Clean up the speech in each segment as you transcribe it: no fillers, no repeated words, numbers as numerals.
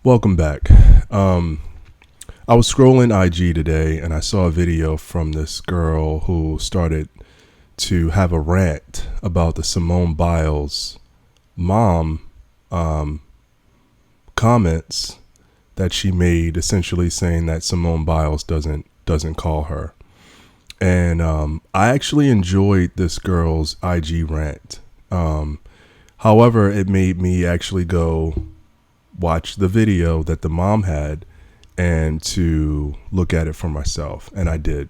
Welcome back. I was scrolling IG today and I saw a video from this girl who started to have a rant about the Simone Biles Mom comments that she made, essentially saying that Simone Biles doesn't call her. And I actually enjoyed this girl's IG rant. However, it made me actually go watch the video that the mom had and to look at it for myself. And I did.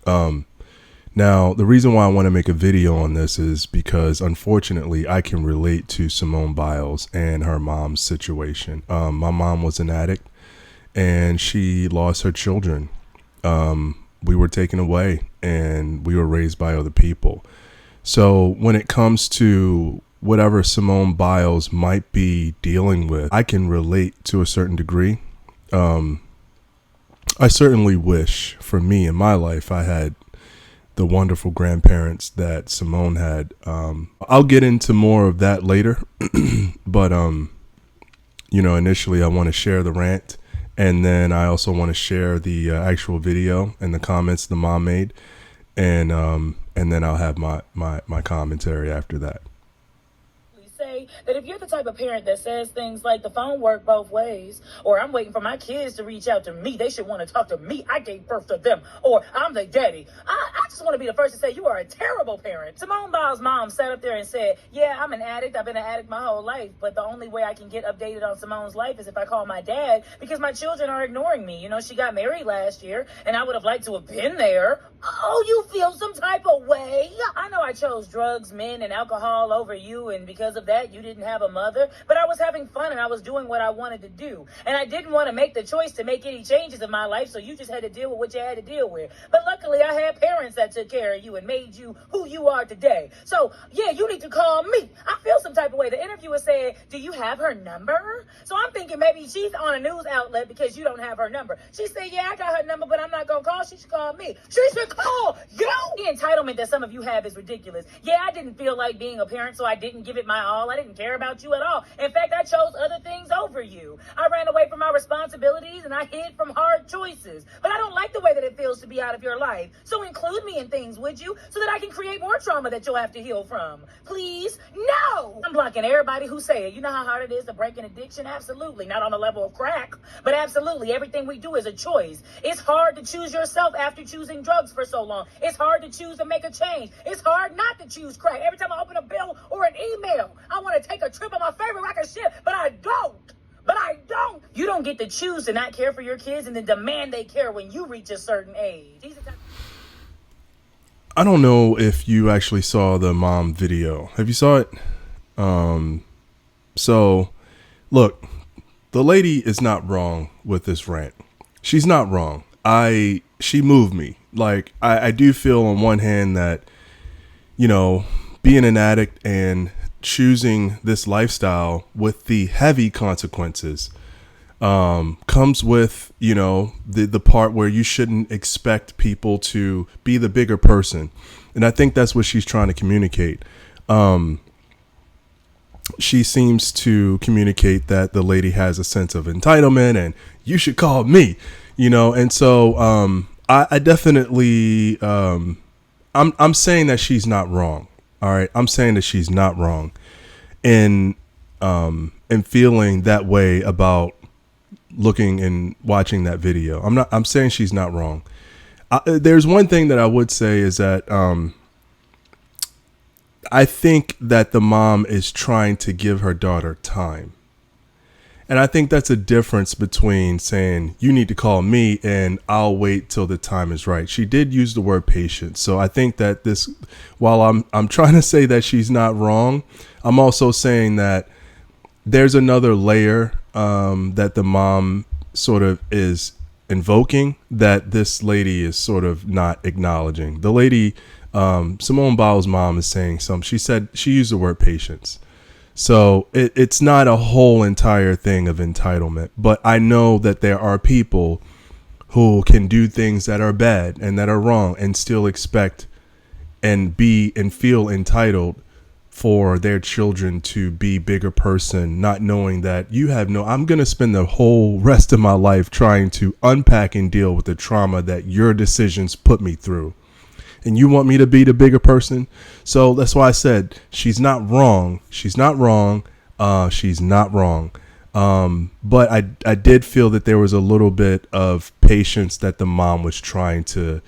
Now, the reason why I want to make a video on this is because, unfortunately, I can relate to Simone Biles and her mom's situation. My mom was an addict and she lost her children. We were taken away and we were raised by other people. So when it comes to whatever Simone Biles might be dealing with, I can relate to a certain degree. I certainly wish for me in my life I had the wonderful grandparents that Simone had. I'll get into more of that later, but initially I want to share the rant, and then I also want to share the actual video and the comments the mom made, and then I'll have my commentary after that. Say that if you're the type of parent that says things like the phone worked both ways, or I'm waiting for my kids to reach out to me, they should want to talk to me, I gave birth to them, or I'm the daddy, I just want to be the first to say you are a terrible parent. Simone Biles' mom sat up there and said, yeah, I'm an addict, I've been an addict my whole life, but the only way I can get updated on Simone's life is if I call my dad, because my children are ignoring me. She got married last year and I would have liked to have been there. Oh, you feel some type of way? I know I chose drugs, men, and alcohol over you, and because of that you didn't have a mother, but I was having fun and I was doing what I wanted to do, and I didn't want to make the choice to make any changes in my life, so you just had to deal with what you had to deal with. But luckily I had parents that took care of you and made you who you are today. So yeah, you need to call me. I feel some type of way. The interviewer said, do you have her number? So I'm thinking maybe she's on a news outlet because you don't have her number. She said, yeah, I got her number, but I'm not gonna call. She should call me. She should call you. The entitlement that some of you have is ridiculous. Yeah, I didn't feel like being a parent, so I didn't give it my all. I didn't care about you at all. In fact, I chose other things over you. I ran away from my responsibilities and I hid from hard choices. But I don't like the way that it feels to be out of your life. So include me in things, would you? So that I can create more trauma that you'll have to heal from. Please? No! I'm blocking everybody who say it. You know how hard it is to break an addiction? Absolutely. Not on the level of crack, but absolutely. Everything we do is a choice. It's hard to choose yourself after choosing drugs for so long. It's hard to choose to make a change. It's hard not to choose crack. Every time I open a bill or an email, I want to take a trip on my favorite rocket ship, but I don't. You don't get to choose to not care for your kids and then demand they care when you reach a certain age. I don't know if you actually saw the mom video. Have you saw it? So look, the lady is not wrong with this rant. She's not wrong. She moved me. Like, I do feel on one hand that, being an addict and choosing this lifestyle with the heavy consequences comes with, the part where you shouldn't expect people to be the bigger person. And I think that's what she's trying to communicate. She seems to communicate that the lady has a sense of entitlement and you should call me, and so I definitely I'm saying that she's not wrong. All right. I'm saying that she's not wrong in feeling that way about looking and watching that video. I'm saying she's not wrong. There's one thing that I would say is that I think that the mom is trying to give her daughter time. And I think that's a difference between saying you need to call me and I'll wait till the time is right. She did use the word patience. So I think that this, while I'm trying to say that she's not wrong, I'm also saying that there's another layer that the mom sort of is invoking that this lady is sort of not acknowledging. The lady, Simone Biles' mom, is saying something. She said she used the word patience. So it's not a whole entire thing of entitlement, but I know that there are people who can do things that are bad and that are wrong and still expect and be and feel entitled for their children to be bigger person, not knowing that I'm going to spend the whole rest of my life trying to unpack and deal with the trauma that your decisions put me through. And you want me to be the bigger person. So that's why I said she's not wrong. She's not wrong. She's not wrong. But I did feel that there was a little bit of patience that the mom was trying to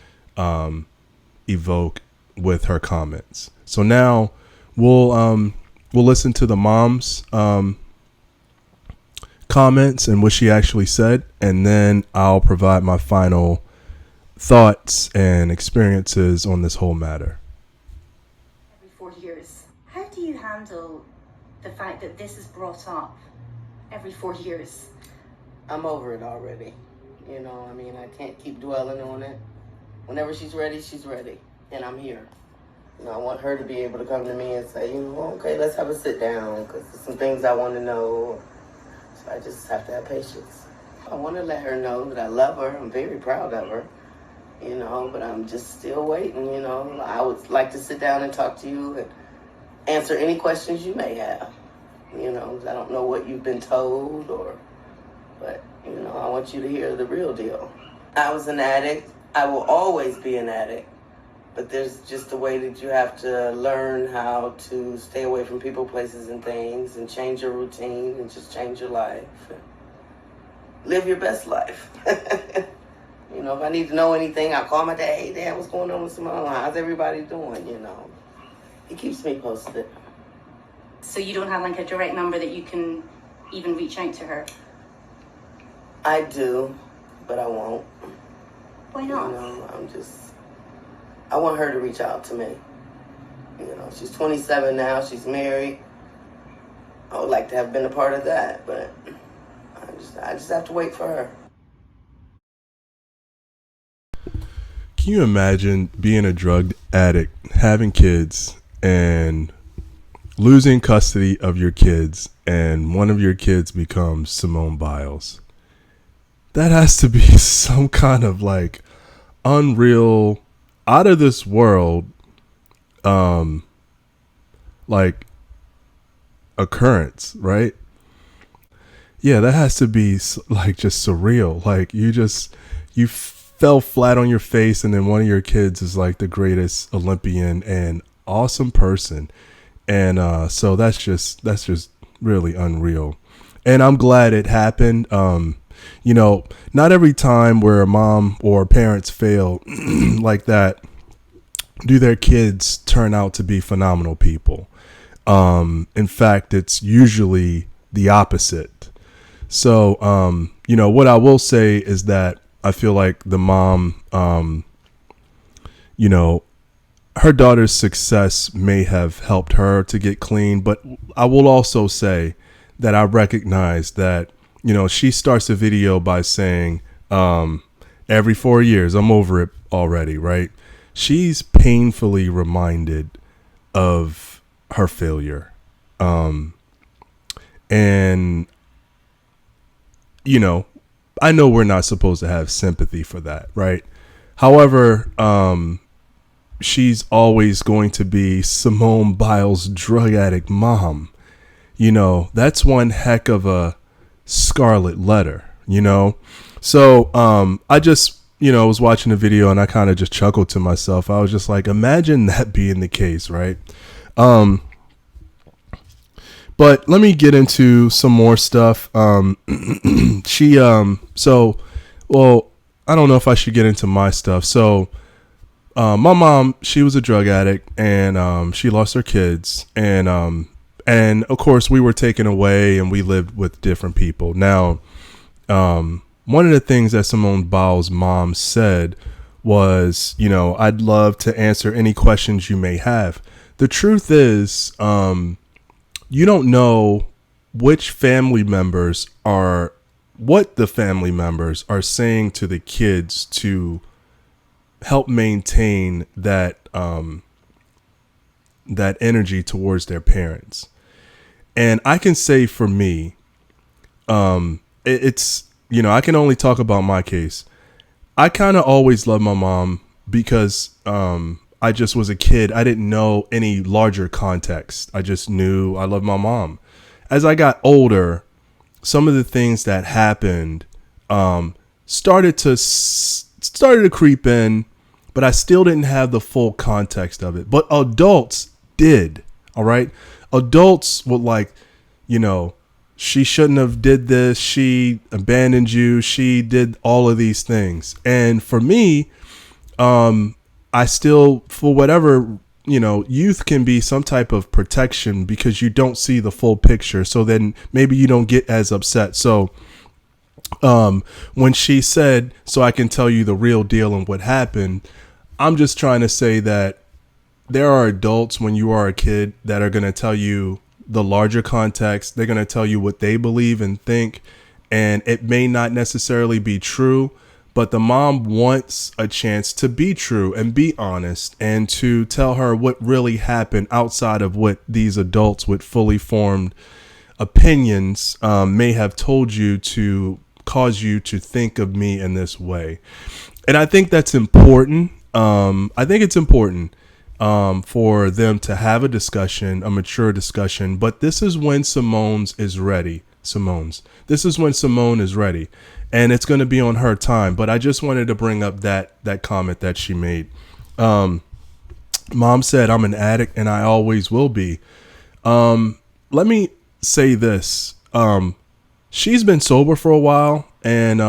evoke with her comments. So now we'll listen to the mom's comments and what she actually said, and then I'll provide my final thoughts and experiences on this whole matter. Every 4 years, how do you handle the fact that this is brought up every 4 years? I'm over it already. You know, I mean, I can't keep dwelling on it. Whenever she's ready, and I'm here. You know, I want her to be able to come to me and say, you know, okay, let's have a sit down, because there's some things I want to know. So I just have to have patience. I want to let her know that I love her. I'm very proud of her, you know, but I'm just still waiting, you know. I would like to sit down and talk to you and answer any questions you may have. You know, I don't know what you've been told, but, you know, I want you to hear the real deal. I was an addict. I will always be an addict. But there's just a way that you have to learn how to stay away from people, places, and things, and change your routine, and just change your life. Live your best life. You know, if I need to know anything, I'll call my dad. Hey, Dad, what's going on with Simone? How's everybody doing? You know, he keeps me posted. So you don't have like a direct number that you can even reach out to her? I do, but I won't. Why not? You know, I want her to reach out to me. You know, she's 27 now. She's married. I would like to have been a part of that, but I just have to wait for her. Can you imagine being a drug addict, having kids, and losing custody of your kids, and one of your kids becomes Simone Biles? That has to be some kind of like unreal, out of this world, like occurrence, right? Yeah, that has to be like just surreal. Like you fell flat on your face, and then one of your kids is like the greatest Olympian and awesome person, and so that's just really unreal. And I'm glad it happened. You know, not every time where a mom or parents fail like that do their kids turn out to be phenomenal people. In fact, it's usually the opposite. So, you know, what I will say is that I feel like the mom, you know, her daughter's success may have helped her to get clean, but I will also say that I recognize that, you know, she starts a video by saying, every 4 years, I'm over it already, right? She's painfully reminded of her failure. And, you know, I know we're not supposed to have sympathy for that, right? However, she's always going to be Simone Biles' drug addict mom. You know, that's one heck of a scarlet letter, you know? So I just, you know, was watching the video and I kind of just chuckled to myself. I was just like, imagine that being the case, right? But let me get into some more stuff. Well, I don't know if I should get into my stuff. So my mom, she was a drug addict, and she lost her kids, and of course we were taken away and we lived with different people. Now, one of the things that Simone Biles' mom said was, you know, I'd love to answer any questions you may have. The truth is, you don't know what the family members are saying to the kids to help maintain that that energy towards their parents. And I can say for me, it's, you know, I can only talk about my case. I kind of always loved my mom because I just was a kid. I didn't know any larger context. I just knew I loved my mom. As I got older, some of the things that happened started to creep in, but I still didn't have the full context of it. But adults did. All right. Adults would like, you know, she shouldn't have did this. She abandoned you. She did all of these things. And for me, I still, for whatever, you know, youth can be some type of protection because you don't see the full picture. So then maybe you don't get as upset. So when she said, so I can tell you the real deal and what happened, I'm just trying to say that there are adults when you are a kid that are going to tell you the larger context. They're going to tell you what they believe and think, and it may not necessarily be true, but the mom wants a chance to be true and be honest and to tell her what really happened outside of what these adults with fully formed opinions may have told you to cause you to think of me in this way. And I think that's important. I think it's important for them to have a discussion, a mature discussion. But this is when Simone's is ready. This is when Simone is ready. And it's going to be on her time. But I just wanted to bring up that comment that she made. Mom said, I'm an addict and I always will be. Let me say this. She's been sober for a while. And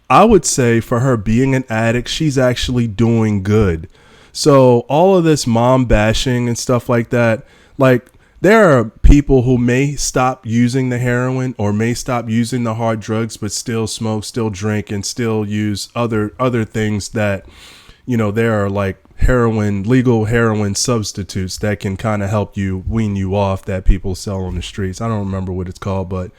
I would say for her being an addict, she's actually doing good. So all of this mom bashing and stuff like that, like there are people who may stop using the heroin or may stop using the hard drugs, but still smoke, still drink, and still use other things that, you know, there are like legal heroin substitutes that can kind of help you wean you off that people sell on the streets. I don't remember what it's called, but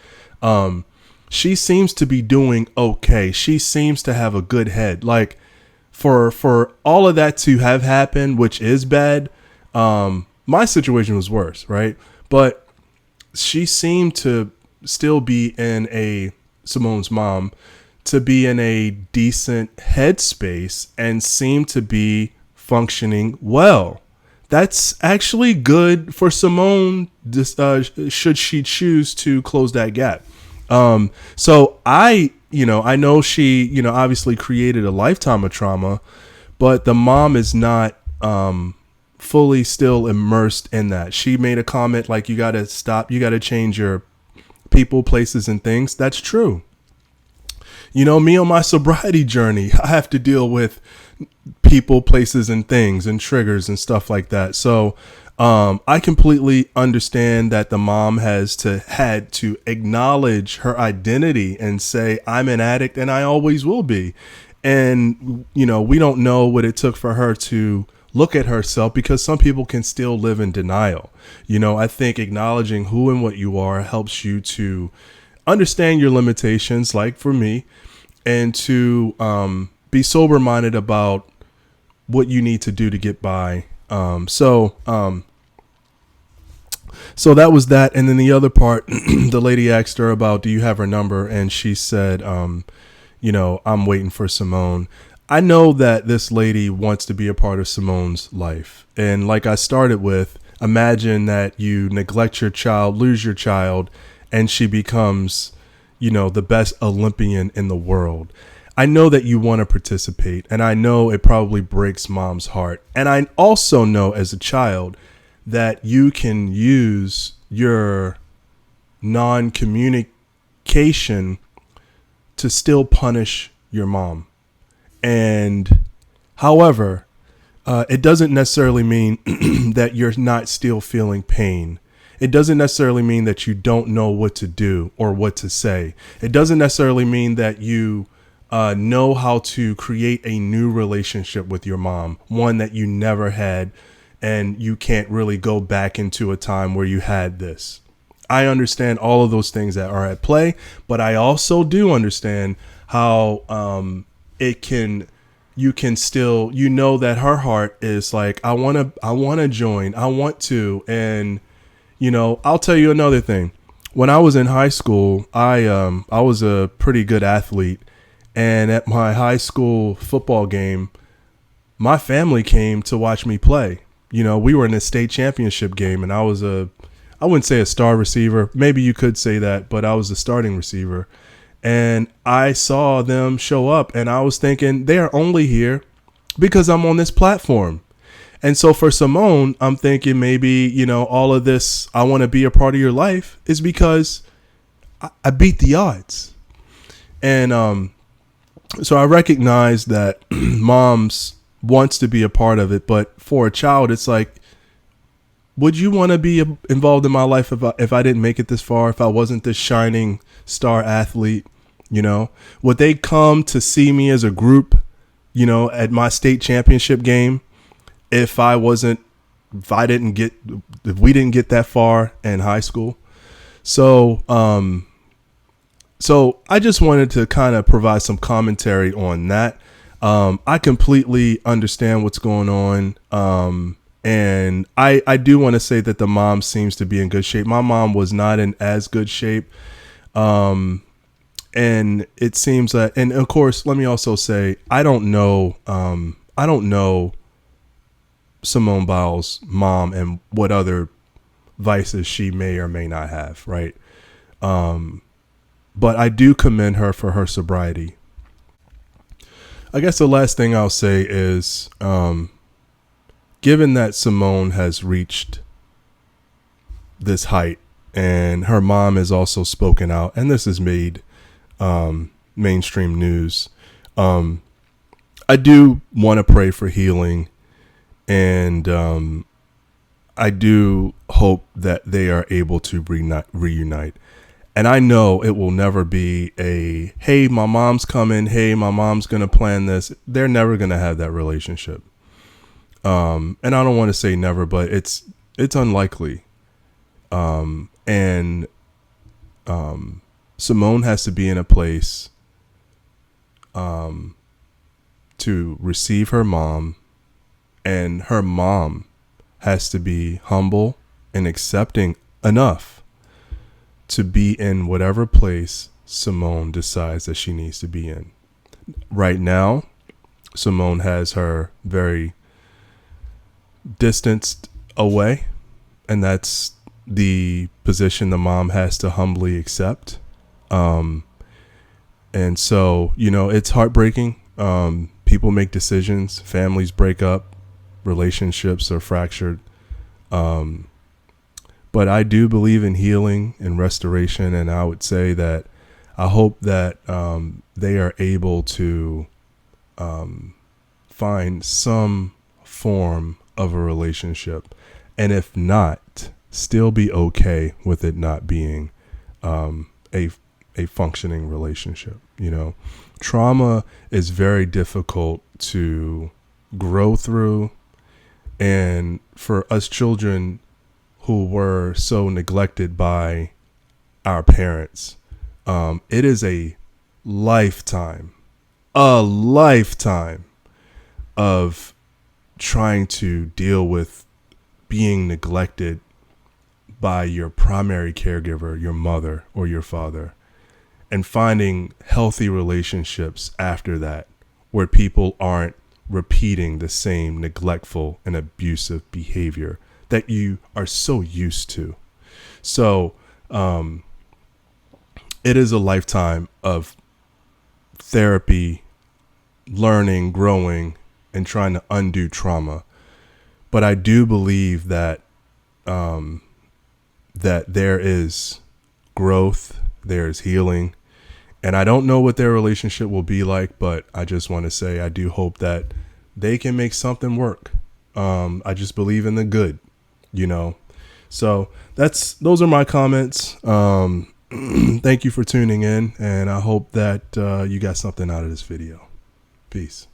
she seems to be doing okay. She seems to have a good head. Like for all of that to have happened, which is bad, my situation was worse, right? But she seemed to still be Simone's mom, to be in a decent headspace and seem to be functioning well. That's actually good for Simone, should she choose to close that gap. So I know she, obviously created a lifetime of trauma, but the mom is not fully still immersed in that. She made a comment like, you got to stop, you got to change your people, places, and things. That's true. Me on my sobriety journey, I have to deal with people, places, and things and triggers and stuff like that. So I completely understand that the mom had to acknowledge her identity and say, I'm an addict and I always will be. And, we don't know what it took for her to look at herself, because some people can still live in denial. I think acknowledging who and what you are helps you to understand your limitations, like for me, and to be sober minded about what you need to do to get by. So that was that. And then the other part, the lady asked her about, do you have her number? And she said, I'm waiting for Simone. I know that this lady wants to be a part of Simone's life. And like I started with, imagine that you neglect your child, lose your child, and she becomes, the best Olympian in the world. I know that you want to participate, and I know it probably breaks mom's heart. And I also know as a child that you can use your non-communication to still punish your mom. And however, it doesn't necessarily mean that you're not still feeling pain. It doesn't necessarily mean that you don't know what to do or what to say. It doesn't necessarily mean that you know how to create a new relationship with your mom, one that you never had, and you can't really go back into a time where you had this. I understand all of those things that are at play, but I also do understand how you can still, that her heart is like, I want to join. I want to. And, I'll tell you another thing. When I was in high school, I was a pretty good athlete. And at my high school football game, my family came to watch me play. You know, we were in a state championship game, and I wouldn't say a star receiver. Maybe you could say that, but I was the starting receiver. And I saw them show up, and I was thinking they are only here because I'm on this platform. And so for Simone, I'm thinking maybe, you know, all of this, I want to be a part of your life, is because I beat the odds. And so I recognize that moms wants to be a part of it. But for a child, it's like, would you want to be involved in my life if I didn't make it this far, if I wasn't this shining star athlete? You know, would they come to see me as a group, you know, at my state championship game if we didn't get that far in high school? So I just wanted to kind of provide some commentary on that. I completely understand what's going on. And I do want to say that the mom seems to be in good shape. My mom was not in as good shape. And it seems that, and of course, let me also say, I don't know Simone Biles' mom and what other vices she may or may not have. Right. But I do commend her for her sobriety. I guess the last thing I'll say is, given that Simone has reached this height and her mom has also spoken out, and this has made mainstream news, I do want to pray for healing, and I do hope that they are able to reunite. And I know it will never be a, hey, my mom's coming, hey, my mom's going to plan this. They're never going to have that relationship. And I don't want to say never, but it's unlikely. And Simone has to be in a place to receive her mom, and her mom has to be humble and accepting enough to be in whatever place Simone decides that she needs to be in. Right now, Simone has her very distanced away, and that's the position the mom has to humbly accept. And so, you know, it's heartbreaking. People make decisions, families break up, relationships are fractured. But I do believe in healing and restoration, and I would say that I hope that they are able to find some form of a relationship, and if not, still be okay with it not being a functioning relationship. You know, trauma is very difficult to grow through, and for us children who were so neglected by our parents, it is a lifetime of trying to deal with being neglected by your primary caregiver, your mother or your father, and finding healthy relationships after that where people aren't repeating the same neglectful and abusive behavior that you are so used to. So it is a lifetime of therapy, learning, growing, and trying to undo trauma. But I do believe that that there is growth, there is healing, and I don't know what their relationship will be like, but I just want to say I do hope that they can make something work. I just believe in the good, you know. So those are my comments. Thank you for tuning in, and I hope that you got something out of this video. Peace.